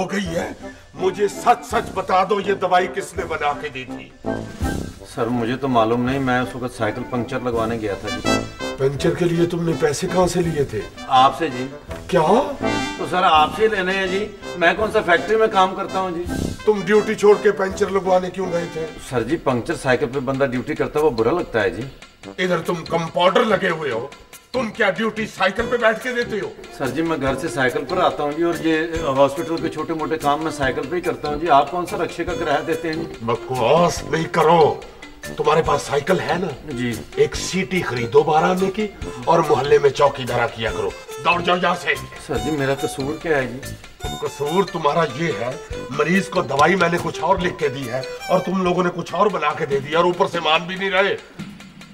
हो गई है? मुझे सच सच बता दो, ये दवाई किसने बना के दी थी? सर मुझे तो मालूम नहीं, मैं उस वक्त साइकिल पंक्चर लगवाने गया था जी। पंक्चर के लिए तुमने पैसे कहाँ से लिए थे? आपसे जी। क्या? तो सर आपसे लेने हैं जी, मैं कौन सा फैक्ट्री में काम करता हूँ जी। तुम ड्यूटी छोड़ के पंक्चर लगवाने क्यों गए थे? सर जी पंक्चर साइकिल पे बंदा ड्यूटी करता है वो बुरा लगता है जी। इधर तुम कंपाउंडर लगे हुए हो, तुम क्या ड्यूटी साइकिल पे बैठ के देते हो? सर जी मैं घर से साइकिल पर आता हूँ जी, और ये हॉस्पिटल के छोटे मोटे काम मैं साइकिल पे ही करता हूँ जी। आप कौन सा रक्षे का किराया देते हैं जी? बकवास नहीं करो, तुम्हारे पास साइकिल है ना जी। एक सीटी खरीदो 12 आने की और मोहल्ले में चौकीदारा किया करो। दौड़ जाओ यहाँ से। सर जी मेरा कसूर क्या है जी? कसूर तुम्हारा ये है, मरीज को दवाई मैंने कुछ और लिख के दी है और तुम लोगों ने कुछ और बना के दे दिया, और ऊपर से मान भी नहीं रहे।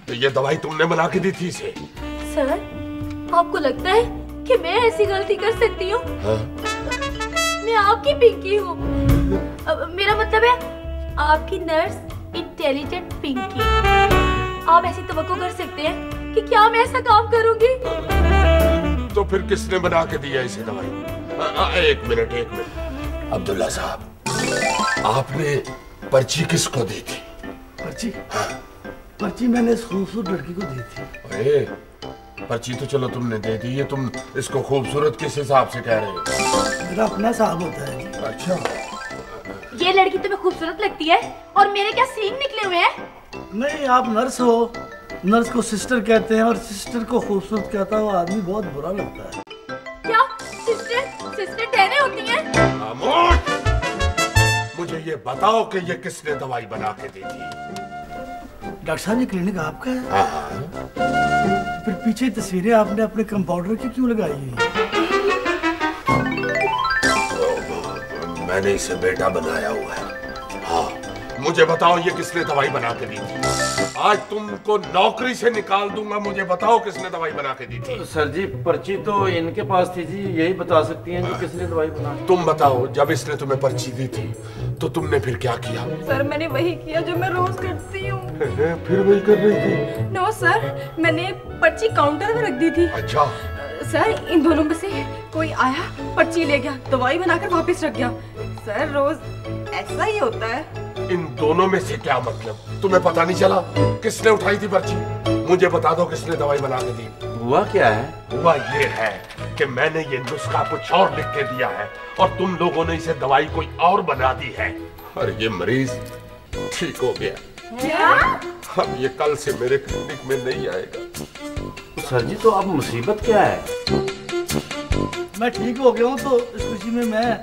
तो ये दवाई तुमने बना के दी थी इसे। सर आपको लगता है कि मैं ऐसी गलती कर सकती हूँ? मैं आपकी पिंकी हूँ, मेरा मतलब है आपकी नर्स इंटेलिजेंट पिंकी। आप ऐसी तवक्को कर सकते हैं कि क्या मैं ऐसा काम करूंगी? तो फिर किसने बना के दिया इसे दवाई? एक मिनट अब्दुल्ला साहब, आपने पर्ची किसको दी थी? पर्ची? पर्ची मैंने इस खूबसूरत लड़की को दी थी। अरे पर्ची तो चलो तुमने दे दी, ये तुम इसको खूबसूरत किस हिसाब से कह रहे हो? मेरा अपना साहब होता है। अच्छा, ये लड़की तुम्हें खूबसूरत लगती है और मेरे क्या सींग निकले हुए हैं? नहीं, आप नर्स हो, नर्स को सिस्टर कहते हैं और सिस्टर को खूबसूरत कहता हुआ आदमी बहुत बुरा लगता है। क्या सिस्टर टहने होती हैं? खामोश! मुझे ये बताओ कि ये किसने दवाई बना के दी थी? डॉक्टर साहब ये क्लिनिक आपका है? हाँ। फिर पीछे तस्वीरें आपने अपने कंपाउंडर की क्यों लगाई है? मैंने इसे बेटा बनाया हुआ है। हाँ, मुझे बताओ ये किसने दवाई बना के दी थी? आज तुमको नौकरी से निकाल दूंगा। मुझे बताओ किसने दवाई बना के दी थी? सर जी पर्ची तो इनके पास थी जी, यही बता सकती हैं जी किसने दवाई बना। तुम बताओ, जब इसने तुम्हें पर्ची दी थी तो तुमने फिर क्या किया? सर मैंने वही किया जो मैं रोज करती हूँ। फिर वही कर रही थी? नो सर, मैंने पर्ची काउंटर में रख दी थी। अच्छा सर इन दोनों में से कोई आया, पर्ची ले गया, दवाई बनाकर वापस रख गया। सर रोज ऐसा ही होता है। इन दोनों में से क्या मतलब? तुम्हें पता नहीं चला किसने उठाई थी पर्ची? मुझे बता दो किसने दवाई बना के दी। हुआ क्या है? हुआ ये है कि मैंने ये नुस्खा कुछ और लिख के दिया है और तुम लोगों ने इसे दवाई कोई और बना दी है, और ये मरीज ठीक हो गया। क्या? अब ये कल से मेरे क्लिनिक में नहीं आएगा। सर जी तो अब मुसीबत क्या है? मैं ठीक हो गया हूँ तो इस खुशी में मैं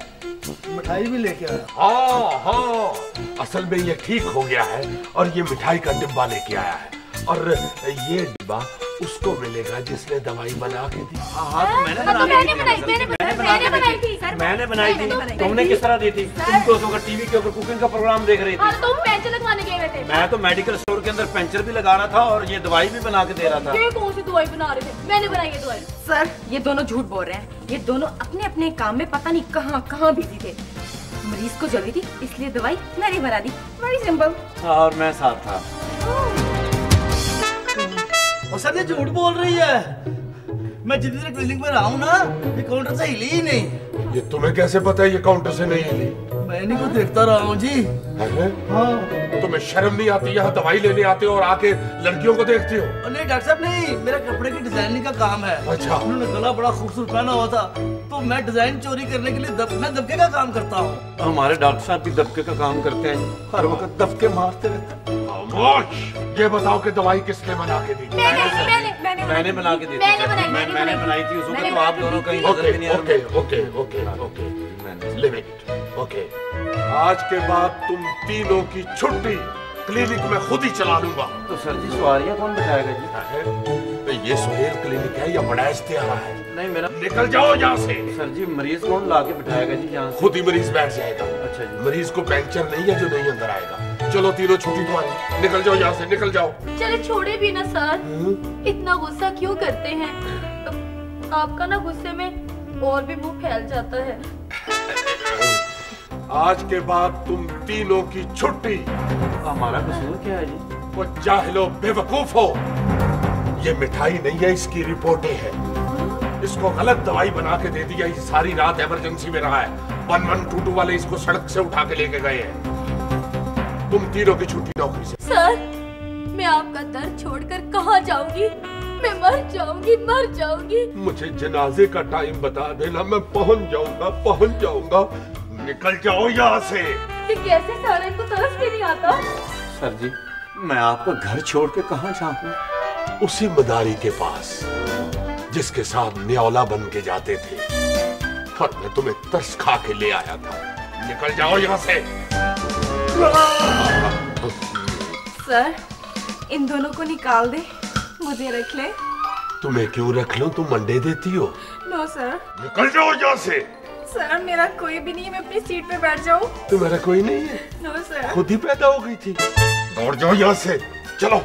मिठाई भी लेके आया। हाँ हाँ, असल में ये ठीक हो गया है और ये मिठाई का डिब्बा लेके आया है, और ये डिब्बा उसको मिलेगा जिसने दवाई बना के दी। हाँ तो मैंने बनाई थी। तुमने किस तरह दी थी? तुम तो उस वक्त टीवी के ऊपर कुकिंग का प्रोग्राम देख रही थी। तुम पंचर लगवाने गए थे। मैं तो मेडिकल स्टोर के अंदर पंचर भी लगा रहा था और ये दवाई भी बना के दे रहा था। ये कौन सी दवाई बना रहे थे? मैंने बनाई ये दवाई। सर ये दोनों झूठ बोल रहे हैं। ये दोनों अपने अपने काम में पता नहीं कहाँ बिजी थे। मरीज को जल्दी थी इसलिए दवाई मैंने बना दी। Very simple. और मैं साथ था। और सर ये झूठ बोल रही है। मैं जितनी देर क्लिनिक में रहा हूँ ना, ये काउंटर से हिली ही नहीं। ये तुम्हें कैसे पता है ये काउंटर से नहीं हिली? मैं इन्हीं को देखता रहा हूँ जी। हाँ। तुम्हें शर्म नहीं आती? यहाँ दवाई लेने आते हो और आके लड़कियों को देखते हो? नहीं डॉक्टर साहब नहीं, मेरा कपड़े की डिजाइनिंग का काम है। अच्छा। उन्होंने गला बड़ा खूबसूरत पहना हुआ था तो मैं डिजाइन चोरी करने के लिए मैं दबके का काम करता हूँ। हमारे डॉक्टर साहब भी दबके का काम करते हैं, हर वक्त दबके मारते रहते हैं। ये बताओ कि दवाई किसने बना के दी? मैंने बना के दी थी। मैंने बनाई थी उस वक्त, तो आप दोनों कहीं नजर भी नहीं आ रहे। Limit okay. आज के बाद तुम तीनों की छुट्टी, क्लिनिक में खुद ही चला लूंगा। तो सर जी सवारियाँ कौन बैठाएगा जी? तो ये सुहेल क्लिनिक है या बड़ा इश्तेहारा है? नहीं मेरा। निकल जाओ यहाँ से। सर जी मरीज कौन ला के बिठाएगा जी यहाँ? खुद ही मरीज बैठ जाएगा। अच्छा जी। मरीज को पंक्चर नहीं है जो नहीं अंदर आएगा। चलो तीनों छुट्टी तुम्हारी, निकल जाओ यहाँ से, निकल जाओ। चले छोड़े भी ना सर, इतना गुस्सा क्यों करते हैं? आपका ना गुस्से में और भी मुंह फैल जाता है। आज के बाद तुम तीनों की छुट्टी। हमारा कसूर क्या है जी? वो जाहिलो बेवकूफ हो, ये मिठाई नहीं है, इसकी रिपोर्टें हैं। इसको गलत दवाई बना के दे दिया, ये सारी रात इमरजेंसी में रहा है। 1122 वाले इसको सड़क से उठा के लेके गए हैं। तुम तीनों की छुट्टी नौकरी से। सर, मैं आपका दर्द छोड़कर कहाँ जाऊंगी? मैं मर जाऊंगी। मुझे जनाजे का टाइम बता देना, मैं पहुंच जाऊंगा। निकल जाओ यहाँ से। ये कैसे सर? इनको तरस भी नहीं आता। सर जी, मैं आपका घर छोड़ के कहाँ जाऊँ? उसी मदारी के पास जिसके साथ न्योला बन के जाते थे, और मैं तुम्हें तरस खा के ले आया था। निकल जाओ यहाँ से। सर, इन दोनों को निकाल दे, मुझे रख ले। तुम्हें क्यों रख लूं? तुम अंडे देती हो। No sir. निकल जाओ यहाँ से। सर, मेरा कोई भी नहीं है, मैं अपनी सीट पे बैठ जाऊं। तुम्हारा कोई नहीं है? No sir. खुद ही पैदा हो गई थी। दौड़ जाओ यहाँ से। चलो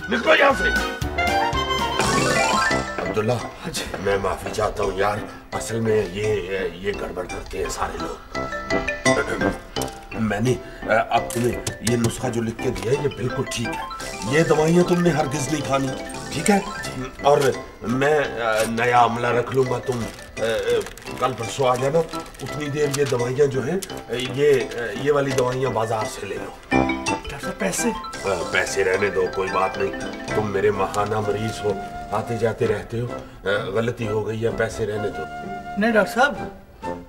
निकलो यहाँ से। अब्दुल्ला, मैं माफी चाहता हूँ यार, असल में ये गड़बड़ करते हैं सारे लोग। मैंने अब तुम्हें ये नुस्खा जो लिख के दिया है ये बिल्कुल ठीक है। ये दवाइयाँ तुमने हरगिज नहीं खानी, ठीक है? और मैं नया अमला रख लूंगा। तुम कल परसों आ जाना, उतनी देर ये दवाइयाँ जो हैं ये वाली दवाइयाँ बाजार से ले लो। पैसे रहने दो, कोई बात नहीं। तुम मेरे महाना मरीज हो, आते जाते रहते हो। गलती हो गई है, पैसे रहने दो। नहीं डॉक्टर साहब,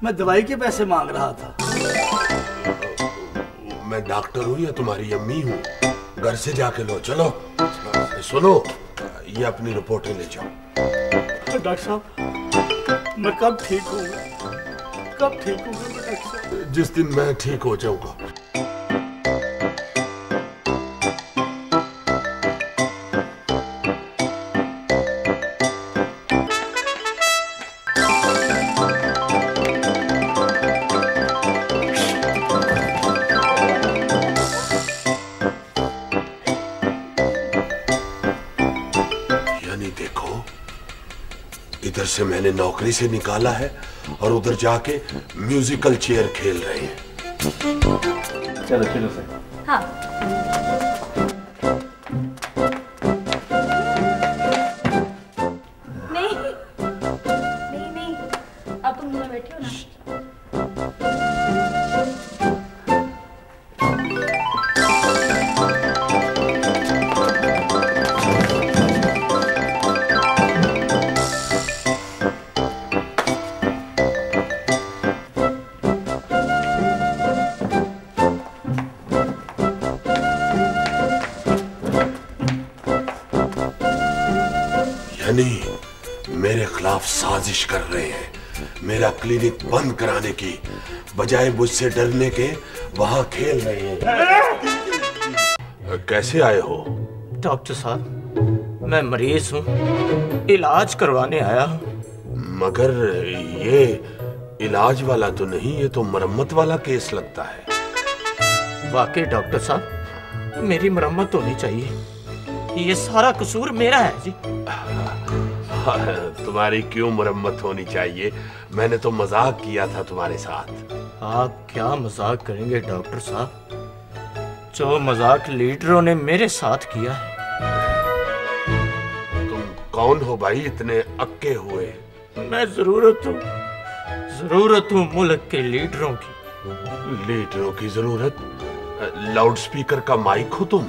मैं दवाई के पैसे मांग रहा था। मैं डॉक्टर हूँ या तुम्हारी अम्मी हूँ? घर से जाके लो। चलो सुनो, ये अपनी रिपोर्टें ले जाओ। डॉक्टर साहब, मैं कब ठीक होऊंगा? डॉक्टर साहब? जिस दिन मैं ठीक हो जाऊंगा। इधर से मैंने नौकरी से निकाला है और उधर जाके म्यूजिकल चेयर खेल रहे हैं। चलो सर। हाँ। नहीं, अब तुम यहाँ बैठे हो ना। मेरे खिलाफ साजिश कर रहे हैं। मेरा क्लिनिक बंद कराने की बजाय मुझसे डरने के वहां खेल रहे हैं। कैसे आए हो? डॉक्टर साहब, मैं मरीज हूँ, इलाज करवाने आया हूँ। मगर ये इलाज वाला तो नहीं, ये तो मरम्मत वाला केस लगता है। वाकई डॉक्टर साहब, मेरी मरम्मत होनी चाहिए। ये सारा कसूर मेरा है जी। तुम्हारी क्यों मरम्मत होनी चाहिए? मैंने तो मजाक किया था तुम्हारे साथ। आप क्या मजाक करेंगे डॉक्टर साहब? जो मजाक लीडरों ने मेरे साथ किया है। तुम कौन हो भाई इतने अक्के हुए? मैं जरूरत हूँ मुल्क के लीडरों की। लीडरों की जरूरत? लाउड स्पीकर का माइक हो तुम?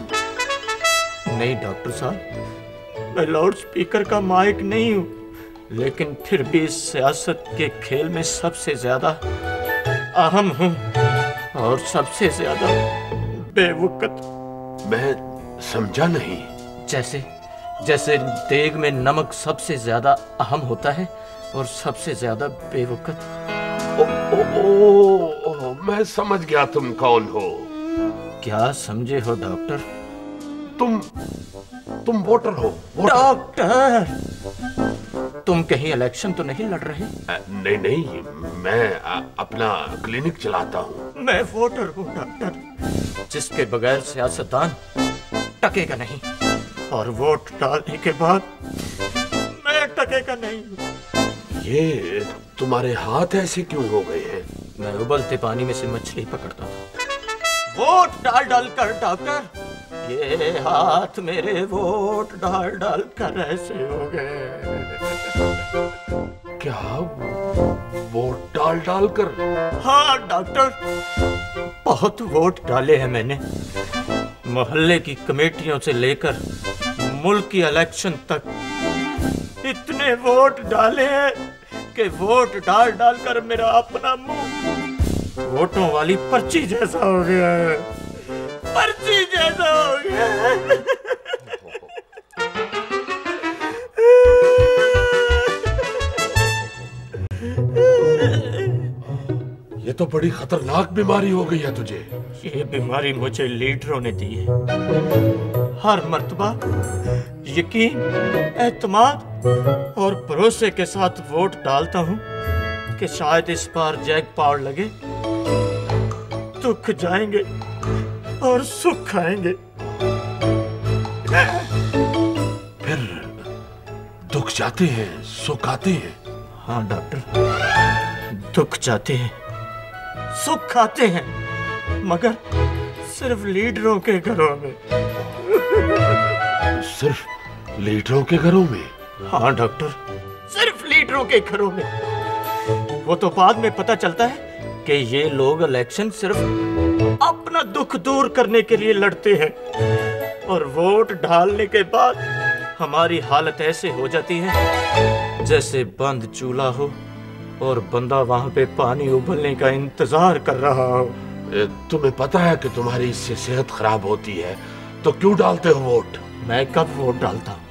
नहीं डॉक्टर साहब, मैं लाउड स्पीकर का माइक नहीं हूँ, लेकिन फिर भी सियासत के खेल में सबसे ज्यादा अहम हूँ और सबसे ज्यादा बेवकत। मैं समझा नहीं। जैसे देग में नमक सबसे ज्यादा अहम होता है और सबसे ज्यादा बेवकत। मैं समझ गया तुम कौन हो। क्या समझे हो डॉक्टर? तुम वोटर हो। डॉक्टर, तुम कहीं इलेक्शन तो नहीं लड़ रहे? नहीं, मैं अपना क्लिनिक चलाता हूँ। मैं वोटर हूँ डॉक्टर, जिसके बगैर सियासतदान टकेगा नहीं, और वोट डालने के बाद मैं टकेगा नहीं। ये तुम्हारे हाथ ऐसे क्यों हो गए हैं? मैं उबलते पानी में से मछली पकड़ता था। वोट डाल कर डॉक्टर, ये हाथ मेरे वोट डाल कर ऐसे हो गए। क्या वोट डाल डाल कर? हाँ डॉक्टर, बहुत वोट डाले हैं मैंने। मोहल्ले की कमेटियों से लेकर मुल्क की इलेक्शन तक इतने वोट डाले हैं कि वोट डाल डाल कर मेरा अपना मुंह वोटों वाली पर्ची जैसा हो गया है। पर्ची जैसा हो गया है। ये तो बड़ी खतरनाक बीमारी हो गई है तुझे। ये बीमारी मुझे लीडरों ने दी है। हर मर्तबा यकीन, एतमाद और भरोसे के साथ वोट डालता हूँ कि शायद इस बार जैकपॉट लगे, दुख जाएंगे और सुख आएंगे। फिर दुख जाते हैं, सुख आते हैं। हाँ डॉक्टर, दुख जाते हैं, सुख आते हैं, मगर सिर्फ लीडरों के घरों में। सिर्फ लीडरों के घरों में? हाँ डॉक्टर, सिर्फ लीडरों के घरों में। वो तो बाद में पता चलता है कि ये लोग इलेक्शन सिर्फ अपना दुख दूर करने के लिए लड़ते हैं, और वोट डालने के बाद हमारी हालत ऐसे हो जाती है जैसे बंद चूल्हा हो और बंदा वहां पे पानी उबलने का इंतजार कर रहा हो। तुम्हें पता है कि तुम्हारी इससे सेहत खराब होती है, तो क्यों डालते हो वोट? मैं कब वोट डालता हूँ?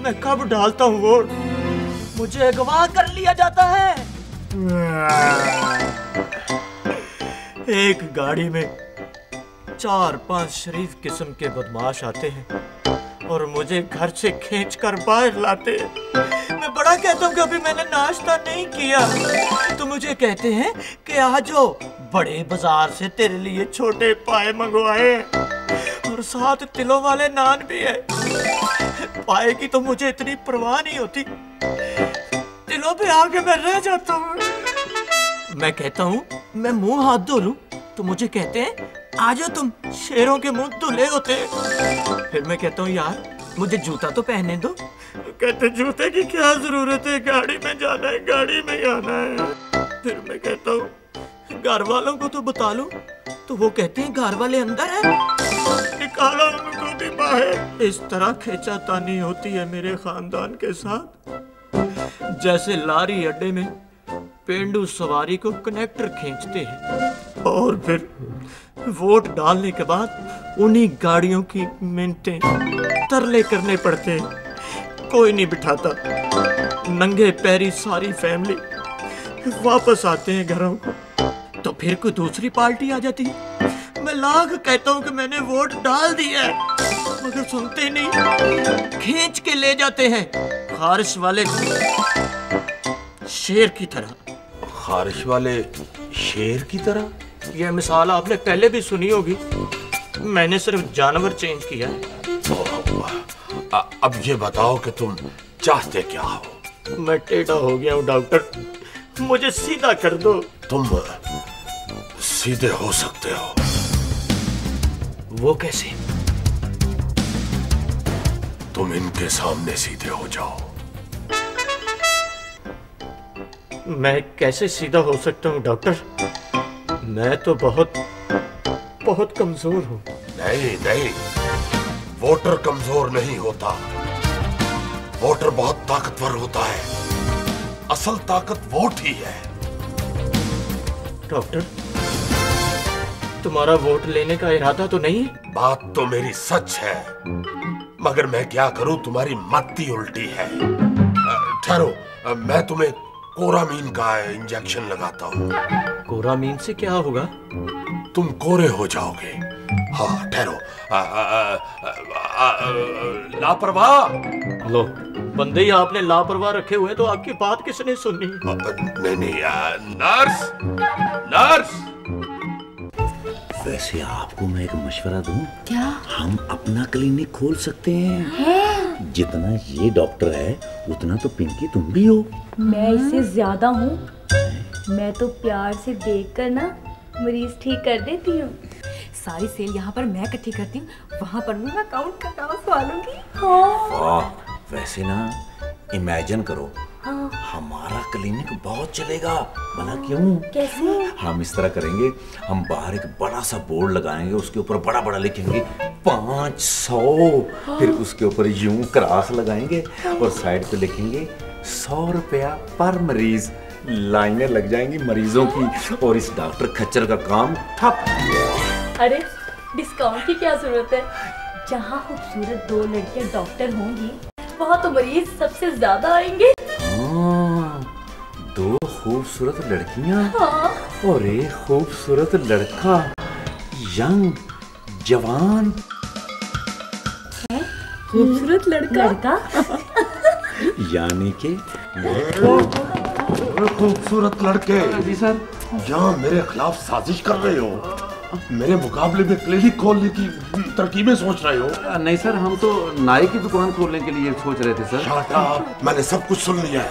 मैं कब डालता हूँ वोट? मुझे अगवा कर लिया जाता है। एक गाड़ी में 4-5 शरीफ किस्म के बदमाश आते हैं और मुझे घर से खींचकर बाहर लाते हैं। मैं बड़ा कहता हूँ कि अभी मैंने नाश्ता नहीं किया, तो मुझे कहते हैं कि आज बड़े बाजार से तेरे लिए छोटे पाए मंगवाए हैं और साथ तिलों वाले नान भी है। पाए की तो मुझे इतनी परवाह नहीं होती, तिलों पे आके मैं रह जाता हूँ। मैं कहता हूँ मैं मुंह हाथ धो लूं, तो मुझे कहते हैं आजो तुम शेरों के मुंह धुले होते। फिर मैं कहता हूँ यार मुझे जूता तो पहनने दो। कहते जूते की क्या जरूरत है, गाड़ी में जाना है, गाड़ी में आना है। फिर मैं कहता हूँ घर वालों को तो बता लूं, तो वो कहते हैं घर वाले अंदर है, निकालो उनको भी बाहर। इस तरह खींचातानी होती है मेरे खानदान के साथ, जैसे लारी अड्डे में पेंडू सवारी को कनेक्टर खींचते हैं, और फिर वोट डालने के बाद उन्हीं गाड़ियों की मिनटें तरले करने पड़ते हैं। कोई नहीं बिठाता, नंगे पैरी सारी फैमिली वापस आते हैं घरों को, तो फिर कोई दूसरी पार्टी आ जाती है। मैं लाख कहता हूँ कि मैंने वोट डाल दिया है, मगर सुनते नहीं, खींच के ले जाते हैं खारिश वाले शेर की तरह। खारिश वाले शेर की तरह? यह मिसाल आपने पहले भी सुनी होगी, मैंने सिर्फ जानवर चेंज किया है। अब ये बताओ कि तुम चाहते क्या हो? मैं टेढ़ा हो गया हूँ डॉक्टर, मुझे सीधा कर दो। तुम सीधे हो सकते हो। वो कैसे? तुम इनके सामने सीधे हो जाओ। मैं कैसे सीधा हो सकता हूँ डॉक्टर? मैं तो बहुत कमजोर हूँ। नहीं नहीं, वोटर कमजोर नहीं होता, वोटर बहुत ताकतवर होता है। असल ताकत वोट ही है। डॉक्टर, तुम्हारा वोट लेने का इरादा तो नहीं है? बात तो मेरी सच है, मगर मैं क्या करूं, तुम्हारी मत्ती उल्टी है। ठहरो, मैं तुम्हें कोरामीन का इंजेक्शन लगाता हूँ। कोरामीन से क्या होगा? तुम कोरे हो जाओगे। हाँ ठहरो। लापरवाह। लो, बंदे ही आपने लापरवाह रखे हुए, तो आपकी बात किसने सुननी? नहीं नहीं, नर्स नर्स। वैसे आपको मैं एक मशवरा दूं? क्या? हम अपना क्लिनिक खोल सकते हैं। जितना ये डॉक्टर है उतना तो पिंकी तुम भी हो। मैं इससे ज्यादा हूँ। मैं तो प्यार से देखकर ना मरीज ठीक कर देती हूँ। सारी सेल यहाँ पर मैं इकट्ठी करती हूँ, वहाँ पर मैं काउंट का काम संभालूंगी। वाह, वैसे ना इमेजिन करो, हाँ। हमारा क्लिनिक बहुत चलेगा। भला क्यों? कैसे? हम इस तरह करेंगे, हम बाहर एक बड़ा सा बोर्ड लगाएंगे, उसके ऊपर बड़ा बड़ा लिखेंगे 500, फिर उसके ऊपर यूं क्रॉस लगाएंगे और साइड पे लिखेंगे 100 रुपया पर मरीज। लाइनें लग जाएंगी मरीजों की और इस डॉक्टर खच्चर का काम ठप। अरे डिस्काउंट की क्या जरूरत है? जहाँ खूबसूरत 2 लड़कियां डॉक्टर होंगी वहाँ तो मरीज सबसे ज्यादा आएंगे। हाँ, 2 खूबसूरत लड़कियां हाँ। और एक खूबसूरत लड़का, यंग जवान। खूबसूरत लड़का यानी कि खूबसूरत लड़के जी सर। जहाँ मेरे खिलाफ साजिश कर रहे हो, मेरे मुकाबले में क्लिनिक खोलने की तरकीबें सोच रहे हो। नहीं सर, हम तो नाई की दुकान खोलने के लिए सोच रहे थे सर। Shut up, मैंने सब कुछ सुन लिया है।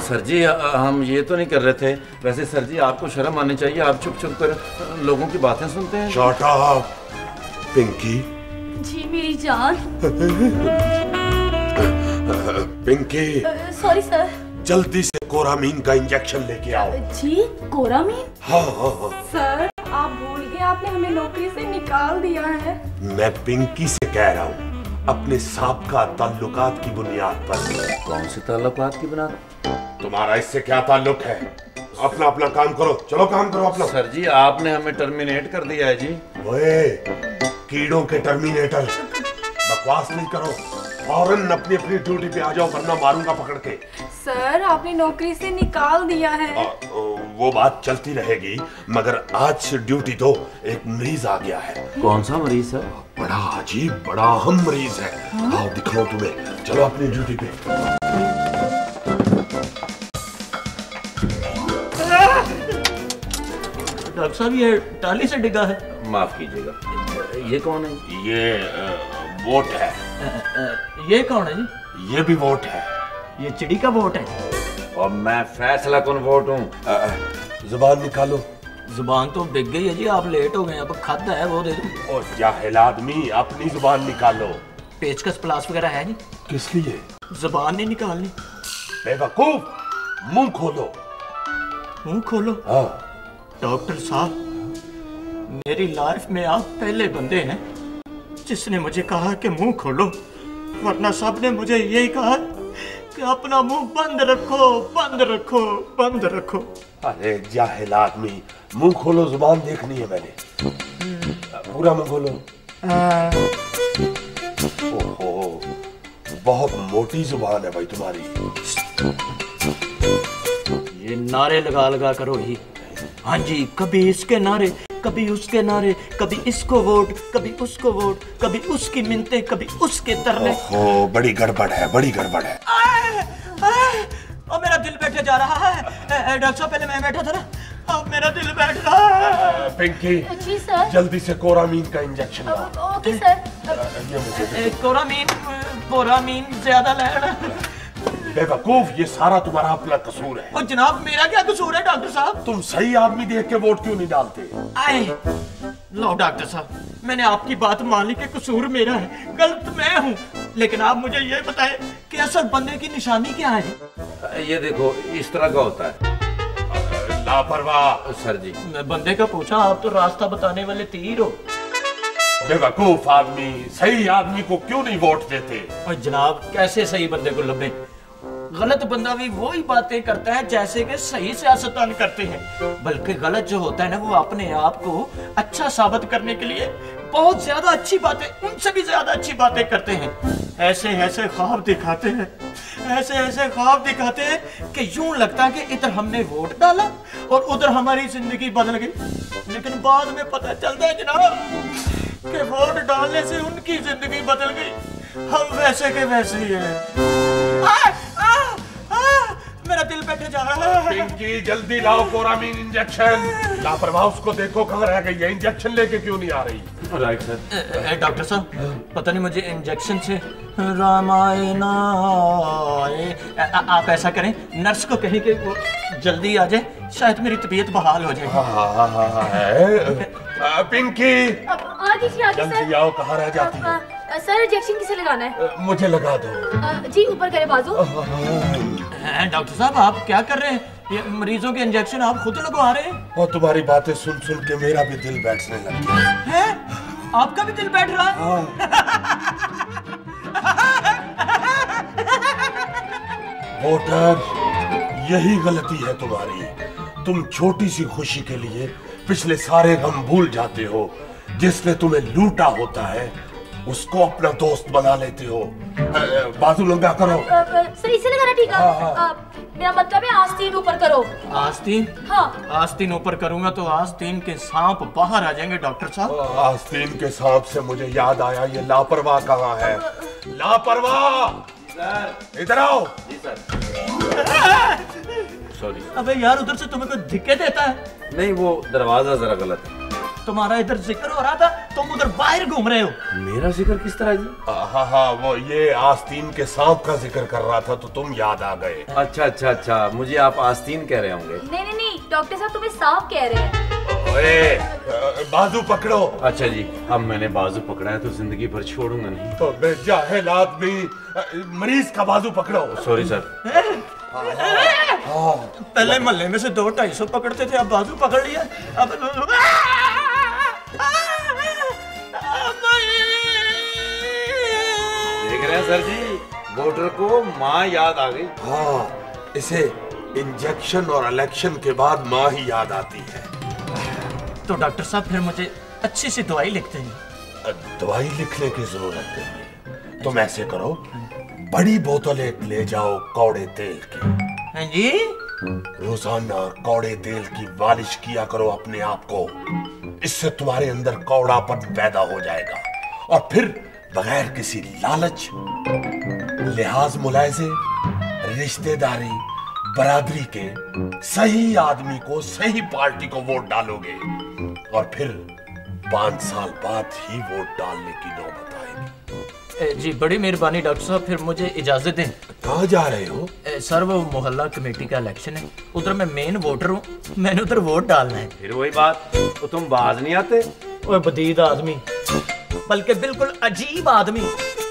सर जी हम ये तो नहीं कर रहे थे। वैसे सर जी आपको शर्म आनी चाहिए, आप चुप चुप कर लोगों की बातें सुनते हैं। Shut up, Pinky. जी मेरी जान। Pinky, sorry sir. जल्दी से कोरामीन का इंजेक्शन लेके आओ। जी कोरामीन? हाँ हाँ हाँ। सर आप भूल गए, आपने हमें नौकरी से निकाल दिया है। मैं पिंकी से कह रहा हूँ, अपने साबका ताल्लुकात की बुनियाद पर। कौन से ताल्लुकात की बुनियाद? तुम्हारा इससे क्या ताल्लुक है? अपना अपना काम करो, चलो काम करो अपना। सर जी आपने हमें टर्मिनेट कर दिया है जी। ओए, कीड़ों के टर्मिनेटर, बकवास नहीं करो, फौरन अपनी अपनी ड्यूटी पे आ जाओ वरना मारूंगा पकड़ के। सर आपने नौकरी से निकाल दिया है। वो बात चलती रहेगी, मगर आज ड्यूटी तो एक मरीज आ गया है। कौन सा मरीज सर? बड़ा अजीब, बड़ा अहम मरीज है। आओ दिखाओ तुम्हें, चलो अपनी ड्यूटी पे। डॉक्टर साहब ये टाली से डिगा है। माफ कीजिएगा, ये कौन है? ये वोट है। ये कौन है जी? ये भी वोट है। ये चिड़ी का वोट है। और मैं फैसला कौन वोट हूँ। जुबान निकालो। जुबान तो बिक गई है जी, आप लेट हो गए। अब खाता है वो दे दो। और जाहिल आदमी, अपनी जुबान निकालो। पेचकस प्लास वगैरह है जी? किस लिए? जुबान नहीं निकालनी। बेवकूफ, मुंह खोलो। मुंह खोलो? हाँ। डॉक्टर साहब, मेरी लाइफ में आप पहले बंदे हैं जिसने मुझे कहा कि मुंह खोलो, वरना सबने मुझे यही कहा कि अपना मुंह बंद रखो, बंद रखो, बंद रखो। अरे जाहिल आदमी, मुंह खोलो, जुबान देखनी है मैंने। पूरा मुंह खोलो। ओहो, बहुत मोटी जुबान है भाई तुम्हारी। ये नारे लगा लगा करो ही। हाँ जी, कभी इसके नारे, कभी उसके नारे, कभी इसको वोट, कभी उसको वोट, कभी उसकी मिन्नतें, कभी उसके तरले। ओहो, बड़ी गड़बड़ है, बड़ी गड़बड़ है। और मेरा दिल बैठे जा रहा है। डॉक्टर साहब पहले मैं बैठा था ना, अब मेरा दिल बैठ रहा है। पिंकी, जी सर। जल्दी से कोरामीन का इंजेक्शन लाओ। Okay sir. ये मुझे दे। कोरामीन ज्यादा लेना। बेवकूफ, ये सारा तुम्हारा अपना कसूर है। और जनाब मेरा क्या कसूर है डॉक्टर साहब? तुम सही आदमी देख के वोट क्यों नहीं डालते? आए लो डॉक्टर साहब, मैंने आपकी बात मान ली कि कसूर मेरा है, गलत मैं हूँ, लेकिन आप मुझे ये बताएं कि असल बंदे की निशानी क्या है? ये देखो, इस तरह का होता है। लापरवाह। सर जी मैं बंदे का पूछा, आप तो रास्ता बताने वाले तीर हो। बेवकूफ आदमी, सही आदमी को क्यों नहीं वोट देते? और जनाब कैसे सही बंदे को लभे? गलत बंदा भी वही बातें करता है जैसे कि सही सियासतदान करते हैं, बल्कि गलत जो होता है ना, वो अपने आप को अच्छा साबित करने के लिए बहुत ज्यादा अच्छी बातें, उनसे भी ज्यादा अच्छी बातें करते हैं। ऐसे ऐसे ख्वाब दिखाते हैं, ऐसे ऐसे ख्वाब दिखाते हैं कि यूं लगता है कि इधर हमने वोट डाला और उधर हमारी जिंदगी बदल गई। लेकिन बाद में पता चलता है जनाब कि वोट डालने से उनकी जिंदगी बदल गई, हम वैसे के वैसे ही हैं। मेरा दिल बैठे जा रहा है। पिंकी, जल्दी लाओ कोरामीन इंजेक्शन। लापरवाह, उसको देखो कहाँ रह गई है, इंजेक्शन लेके क्यों नहीं आ रही? Right sir. डॉक्टर साहब पता नहीं मुझे इंजेक्शन से रामायण आए। आप ऐसा करें, नर्स को कहें कि वो जल्दी आ जाए, शायद मेरी तबीयत बहाल हो जाए। पिंकी, आ दीजिए आगे सर। जल्दी आओ, कहाँ रह जाती हो? सर इंजेक्शन किसे लगाना है? मुझे लगा दो। जी ऊपर करे बाजू। डॉक्टर साहब आप क्या कर रहे हैं? ये मरीजों के इंजेक्शन आप खुद लगवा रहे हैं? और तुम्हारी बातें सुन सुन के मेरा भी दिल बैठने लग गया है। आपका भी दिल बैठ रहा है? वोटर, यही गलती है तुम्हारी। तुम छोटी सी खुशी के लिए पिछले सारे गम भूल जाते हो। जिसने तुम्हें लूटा होता है उसको अपना दोस्त बना लेते हो। बाजू लंबा करो। सर इसे लगाना ठीक है। मेरा मतलब है आस्तीन ऊपर करो। आस्तीन? हाँ। आस्तीन ऊपर करूंगा तो आस्तीन के सांप बाहर आ जाएंगे डॉक्टर साहब। आस्तीन के सांप से मुझे याद आया, ये लापरवाह कहाँ है? लापरवाह, इधर आओ। जी सर। सॉरी। अबे यार उधर से तुम्हें कोई धिक्के देता है? नहीं, वो दरवाजा जरा गलत है। तुम्हारा इधर जिक्र हो रहा था, तुम उधर बाहर घूम रहे हो। मेरा जिक्र किस तरह जी? हाँ, वो ये आस्तीन के सांप का जिक्र कर रहा था तो तुम याद आ गए। अच्छा, मुझे आप आस्तीन कह रहे होंगे। नहीं डॉक्टर साहब तुम्हें सांप कह रहे हैं। ओए, बाजू पकड़ो। अच्छा जी, अब मैंने बाजू पकड़ा है तो जिंदगी भर छोड़ूंगा नहीं। तो बेजाहिल आदमी, मरीज का बाजू पकड़ो। Sorry sir. पहले मोहल्ले में से 200-250 पकड़ते थे, अब बाजू पकड़ लिया। अब देख रहे हैं सर जी, वोटर को माँ याद आ गई। हाँ, इसे इंजेक्शन और इलेक्शन के बाद माँ ही याद आती है। तो डॉक्टर साहब फिर मुझे अच्छी सी दवाई लिखते हैं। दवाई लिखने की जरूरत नहीं। तुम ऐसे करो, बड़ी बोतल एक ले जाओ कौड़े तेल की। हाँ जी। रोजाना कौड़े तेल की मालिश किया करो अपने आप को। इससे तुम्हारे अंदर कौड़ापन पैदा हो जाएगा और फिर बगैर किसी लालच, लिहाज मुलायजे, रिश्तेदारी, बरादरी के सही आदमी को, सही पार्टी को वोट डालोगे और फिर 5 साल बाद ही वोट डालने की नौबत आएगी। जी बड़ी मेहरबानी डॉक्टर साहब, फिर मुझे इजाजत दें। कहाँ जा रहे हो? सर वो मोहल्ला कमेटी का इलेक्शन है, उधर मैं मेन वोटर हूँ, मैंने उधर वोट डालना है। फिर वही बात, तो तुम बाज नहीं आते? ओए बदीद आदमी, बल्कि बिल्कुल अजीब आदमी,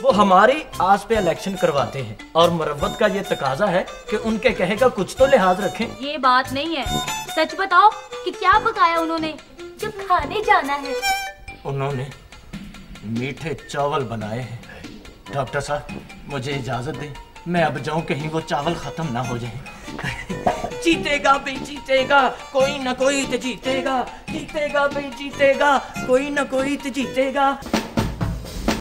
वो हमारी आस पे इलेक्शन करवाते हैं और मुरव्वत का ये तकाजा है कि उनके कहेगा कुछ तो लिहाज रखें। ये बात नहीं है, सच बताओ कि क्या पकाया उन्होंने जब खाने जाना है? उन्होंने मीठे चावल बनाए हैं। डॉक्टर साहब मुझे इजाजत दें, मैं अब जाऊं, कहीं वो चावल खत्म ना हो जाए। जीतेगा भाई जीतेगा, कोई ना कोई तो जीतेगा, जीतेगा भाई जीतेगा, कोई ना कोई तो जीतेगा।